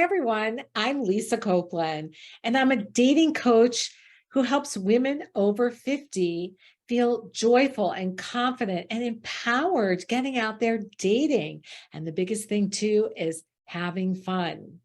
everyone. I'm Lisa Copeland, and I'm a dating coach who helps women over 50 feel joyful and confident and empowered getting out there dating. And the biggest thing, too, is having fun.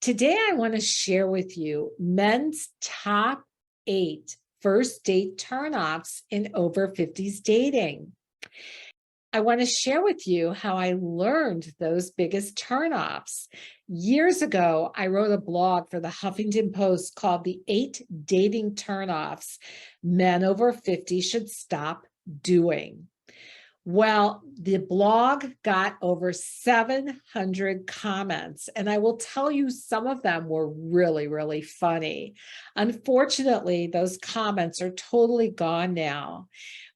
Today, I want to share with you men's top 8 first date turnoffs in over 50s dating. I want to share with you how I learned those biggest turnoffs. Years ago, I wrote a blog for the Huffington Post called The 8 Dating Turnoffs Men Over 50 Should Stop Doing. Well, the blog got over 700 comments, and I will tell you some of them were really, really funny. Unfortunately, those comments are totally gone now.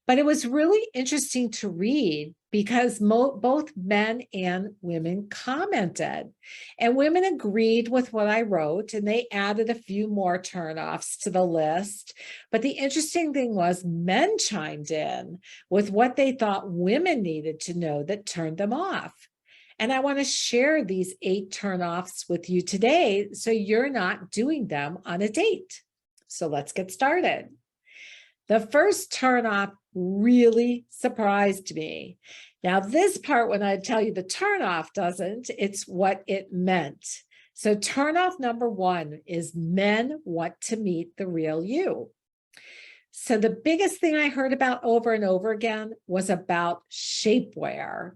But it was really interesting to read because both men and women commented. And women agreed with what I wrote, and they added a few more turnoffs to the list. But the interesting thing was men chimed in with what they thought women needed to know that turned them off. And I want to share these 8 turnoffs with you today so you're not doing them on a date. So let's get started. The first turnoff really surprised me. Now, this part, when I tell you the turnoff doesn't, it's what it meant. So turnoff number 1 is men want to meet the real you. So the biggest thing I heard about over and over again was about shapewear.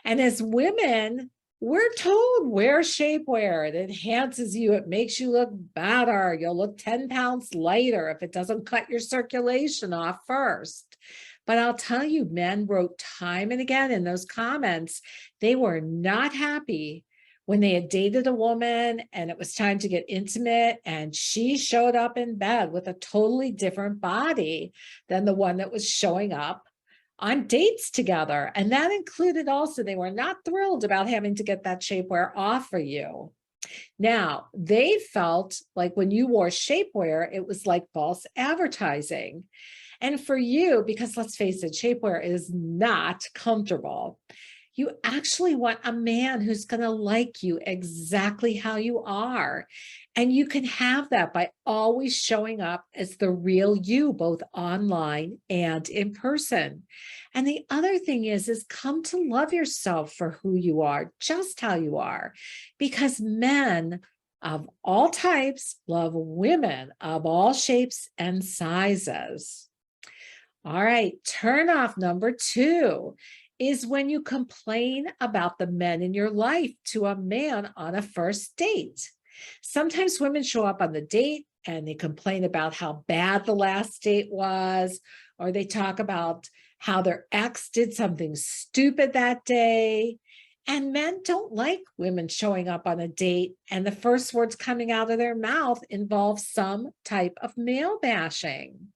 And as women, we're told wear shapewear. It enhances you. It makes you look better. You'll look 10 pounds lighter if it doesn't cut your circulation off first. But I'll tell you, men wrote time and again in those comments, they were not happy when they had dated a woman and it was time to get intimate and she showed up in bed with a totally different body than the one that was showing up on dates together. And that included also, they were not thrilled about having to get that shapewear off for you. Now, they felt like when you wore shapewear, it was like false advertising. And for you, because let's face it, shapewear is not comfortable. You actually want a man who's going to like you exactly how you are. And you can have that by always showing up as the real you, both online and in person. And the other thing is come to love yourself for who you are, just how you are, because men of all types love women of all shapes and sizes. All right, turnoff number 2 is when you complain about the men in your life to a man on a first date. Sometimes women show up on the date and they complain about how bad the last date was, or they talk about how their ex did something stupid that day. And men don't like women showing up on a date and the first words coming out of their mouth involve some type of male bashing.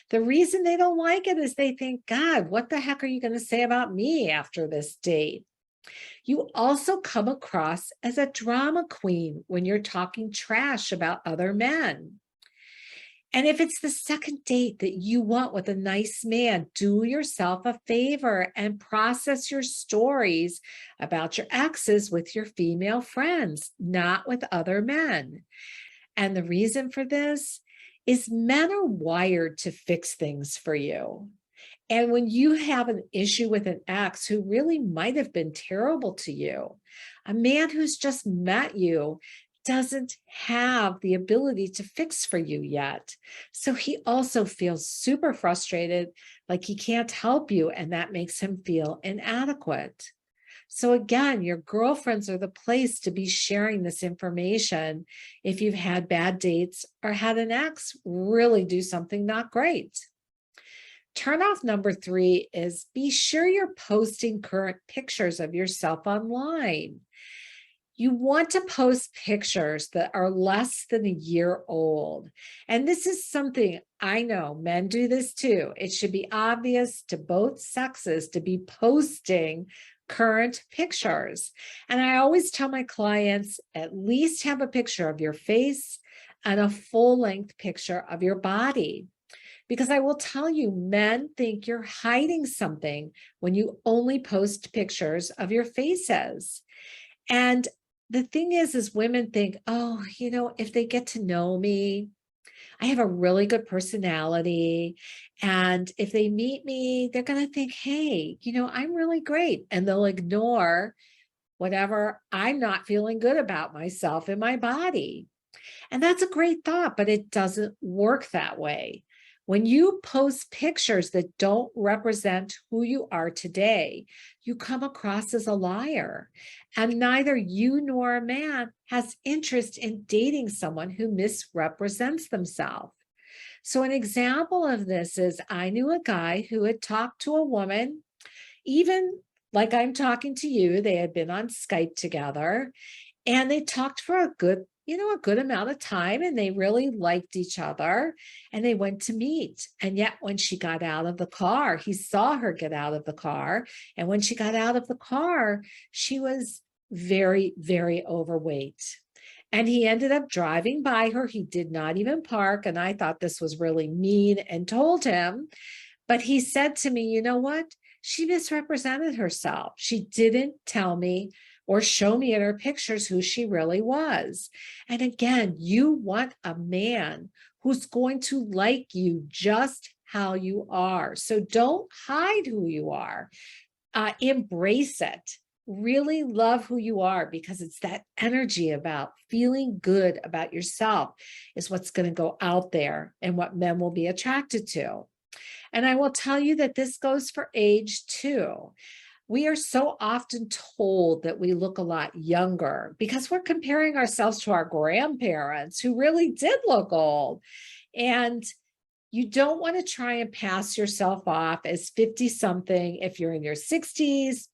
The reason they don't like it is they think, God, what the heck are you going to say about me after this date? You also come across as a drama queen when you're talking trash about other men. And if it's the second date that you want with a nice man, do yourself a favor and process your stories about your exes with your female friends, not with other men. And the reason for this is men are wired to fix things for you. And when you have an issue with an ex who really might have been terrible to you, a man who's just met you doesn't have the ability to fix for you yet. So he also feels super frustrated, like he can't help you, and that makes him feel inadequate. So again, your girlfriends are the place to be sharing this information if you've had bad dates or had an ex really do something not great. Turnoff number 3 is be sure you're posting current pictures of yourself online. You want to post pictures that are less than a year old. And this is something I know men do this too. It should be obvious to both sexes to be posting current pictures. And I always tell my clients, at least have a picture of your face and a full-length picture of your body. Because I will tell you, men think you're hiding something when you only post pictures of your faces. And the thing is women think, oh, if they get to know me, I have a really good personality. And if they meet me, they're going to think, hey, I'm really great. And they'll ignore whatever I'm not feeling good about myself and my body. And that's a great thought, but it doesn't work that way. When you post pictures that don't represent who you are today, you come across as a liar. And neither you nor a man has interest in dating someone who misrepresents themselves. So, an example of this is I knew a guy who had talked to a woman, even like I'm talking to you. They had been on Skype together and they talked for a good amount of time, and they really liked each other, and they went to meet. And yet when she got out of the car, he saw her get out of the car. And when she got out of the car, she was very, very overweight. And he ended up driving by her. He did not even park. And I thought this was really mean and told him. But he said to me, you know what? She misrepresented herself. She didn't tell me or show me in her pictures who she really was. And again, you want a man who's going to like you just how you are. So don't hide who you are. Embrace it. Really love who you are, because it's that energy about feeling good about yourself is what's going to go out there and what men will be attracted to. And I will tell you that this goes for age too. We are so often told that we look a lot younger because we're comparing ourselves to our grandparents who really did look old. And you don't want to try and pass yourself off as 50 something if you're in your 60s,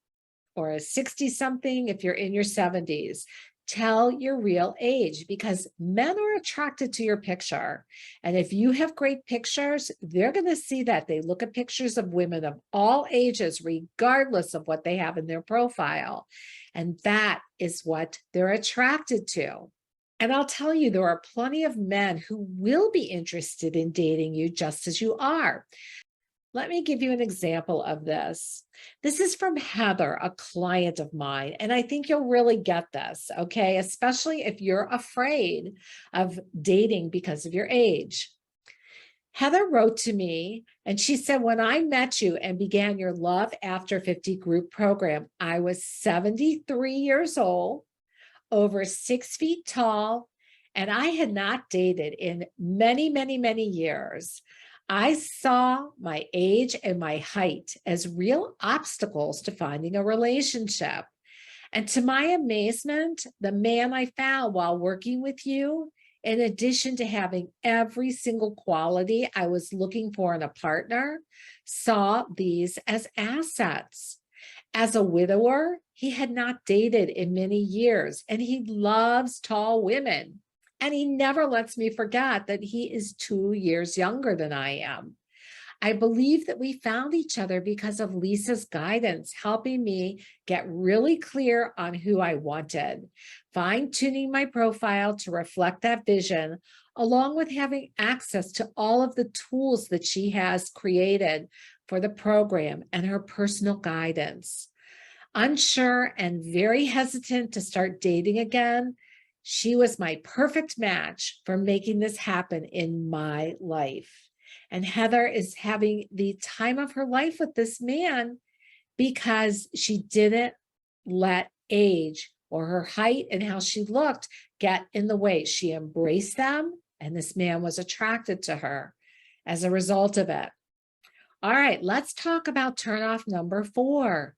or a 60 something if you're in your 70s. Tell your real age, because men are attracted to your picture. And if you have great pictures, they're going to see that. They look at pictures of women of all ages, regardless of what they have in their profile. And that is what they're attracted to. And I'll tell you, there are plenty of men who will be interested in dating you just as you are. Let me give you an example of this. This is from Heather, a client of mine, and I think you'll really get this, okay? Especially if you're afraid of dating because of your age. Heather wrote to me and she said, when I met you and began your Love After 50 group program, I was 73 years old, over 6 feet tall, and I had not dated in many, many, many years. I saw my age and my height as real obstacles to finding a relationship. And to my amazement, the man I found while working with you, in addition to having every single quality I was looking for in a partner, saw these as assets. As a widower, he had not dated in many years, and he loves tall women. And he never lets me forget that he is 2 years younger than I am. I believe that we found each other because of Lisa's guidance, helping me get really clear on who I wanted, fine-tuning my profile to reflect that vision, along with having access to all of the tools that she has created for the program and her personal guidance. Unsure and very hesitant to start dating again, she was my perfect match for making this happen in my life. And Heather is having the time of her life with this man because she didn't let age or her height and how she looked get in the way. She embraced them, and this man was attracted to her as a result of it. All right, let's talk about turnoff number 4.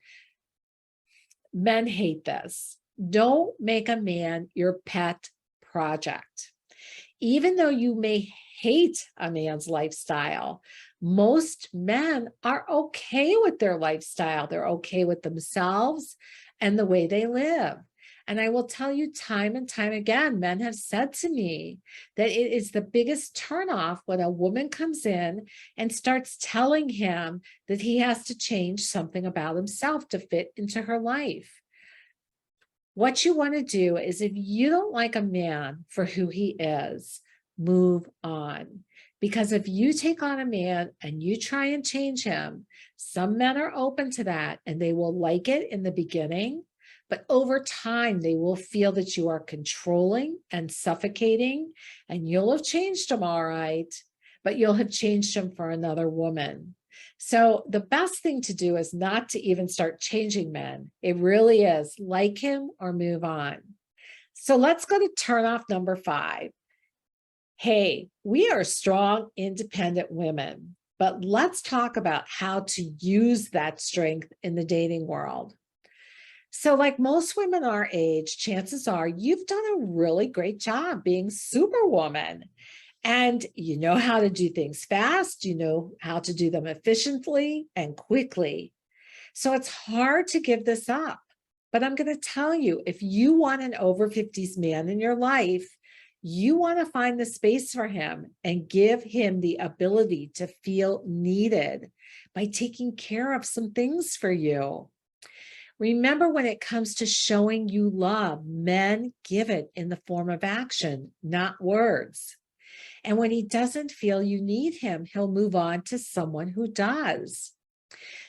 Men hate this. Don't make a man your pet project. Even though you may hate a man's lifestyle, most men are okay with their lifestyle. They're okay with themselves and the way they live. And I will tell you time and time again, men have said to me that it is the biggest turnoff when a woman comes in and starts telling him that he has to change something about himself to fit into her life. What you want to do is, if you don't like a man for who he is, move on. Because if you take on a man and you try and change him, some men are open to that and they will like it in the beginning, But over time, they will feel that you are controlling and suffocating, and you'll have changed them all right, but you'll have changed them for another woman. So the best thing to do is not to even start changing men. It really is like him or move on. So let's go to turnoff number 5. Hey, we are strong, independent women, but let's talk about how to use that strength in the dating world. So, like most women our age, chances are you've done a really great job being superwoman. And you know how to do things fast, you know how to do them efficiently and quickly. So it's hard to give this up. But I'm going to tell you, if you want an over 50s man in your life, you want to find the space for him and give him the ability to feel needed by taking care of some things for you. Remember, when it comes to showing you love, men give it in the form of action, not words. And when he doesn't feel you need him, he'll move on to someone who does.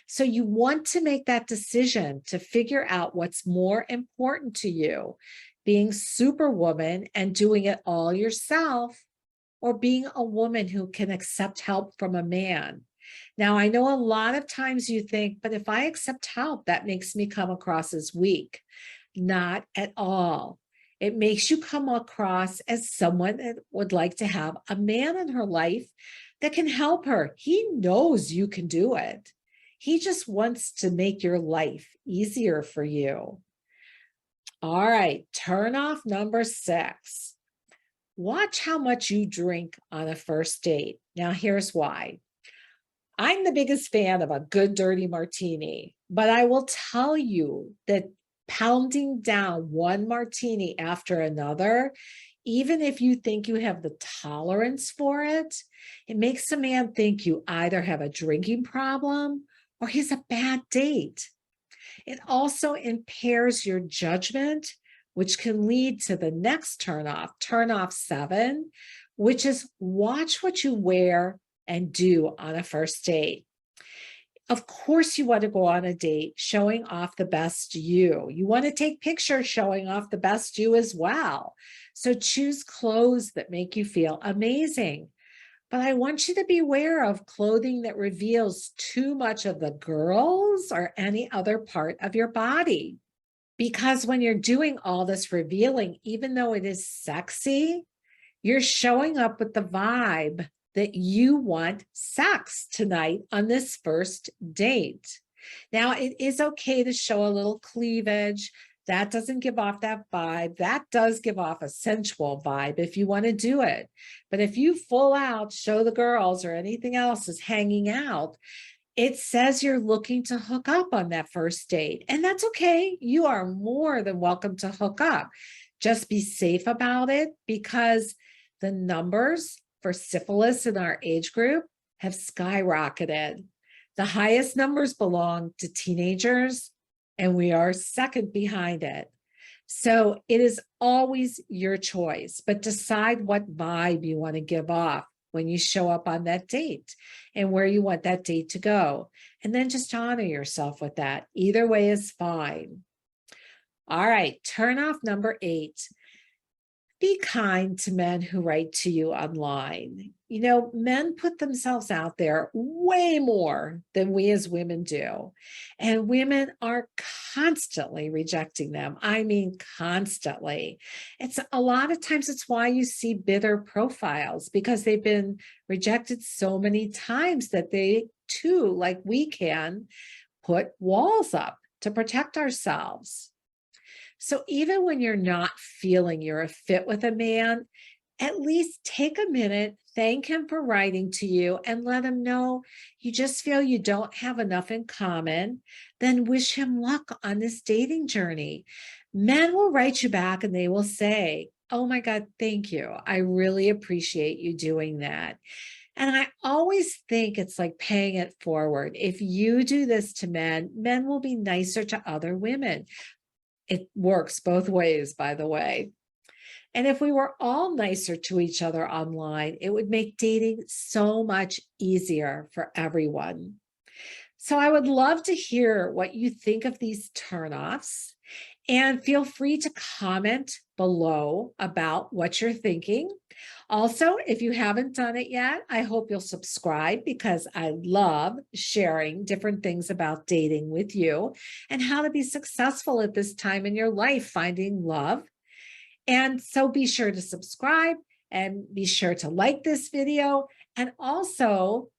So you want to make that decision to figure out what's more important to you, being superwoman and doing it all yourself, or being a woman who can accept help from a man. Now, I know a lot of times you think, but if I accept help, that makes me come across as weak. Not at all. It makes you come across as someone that would like to have a man in her life that can help her. He knows you can do it. He just wants to make your life easier for you. All right, turn off number 6. Watch how much you drink on a first date. Now, here's why. I'm the biggest fan of a good dirty martini, but I will tell you that pounding down one martini after another, even if you think you have the tolerance for it, it makes a man think you either have a drinking problem or he's a bad date. It also impairs your judgment, which can lead to the next turnoff 7, which is watch what you wear and do on a first date. Of course, you want to go on a date showing off the best you. You want to take pictures showing off the best you as well. So choose clothes that make you feel amazing. But I want you to be aware of clothing that reveals too much of the girls or any other part of your body. Because when you're doing all this revealing, even though it is sexy, you're showing up with the vibe that you want sex tonight on this first date. Now, it is okay to show a little cleavage. That doesn't give off that vibe. That does give off a sensual vibe if you want to do it. But if you full out show the girls or anything else is hanging out, it says you're looking to hook up on that first date. And that's okay. You are more than welcome to hook up. Just be safe about it, because the numbers for syphilis in our age group have skyrocketed. The highest numbers belong to teenagers, and we are second behind it. So it is always your choice, but decide what vibe you want to give off when you show up on that date and where you want that date to go. And then just honor yourself with that. Either way is fine. All right, turn off number 8. Be kind to men who write to you online. You know, men put themselves out there way more than we as women do. And women are constantly rejecting them. I mean, constantly. It's a lot of times it's why you see bitter profiles, because they've been rejected so many times that they too, like we can, put walls up to protect ourselves. So even when you're not feeling you're a fit with a man, at least take a minute, thank him for writing to you, and let him know you just feel you don't have enough in common. Then wish him luck on this dating journey. Men will write you back and they will say, "Oh my God, thank you. I really appreciate you doing that." And I always think it's like paying it forward. If you do this to men, men will be nicer to other women. It works both ways, by the way. And if we were all nicer to each other online, it would make dating so much easier for everyone. So I would love to hear what you think of these turnoffs. And feel free to comment below about what you're thinking. Also, if you haven't done it yet, I hope you'll subscribe because I love sharing different things about dating with you and how to be successful at this time in your life, finding love. And so be sure to subscribe and be sure to like this video. And also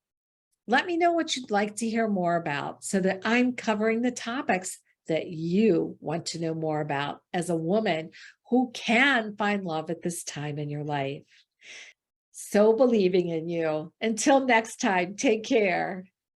let me know what you'd like to hear more about so that I'm covering the topics that you want to know more about as a woman who can find love at this time in your life. So believing in you. Until next time, take care.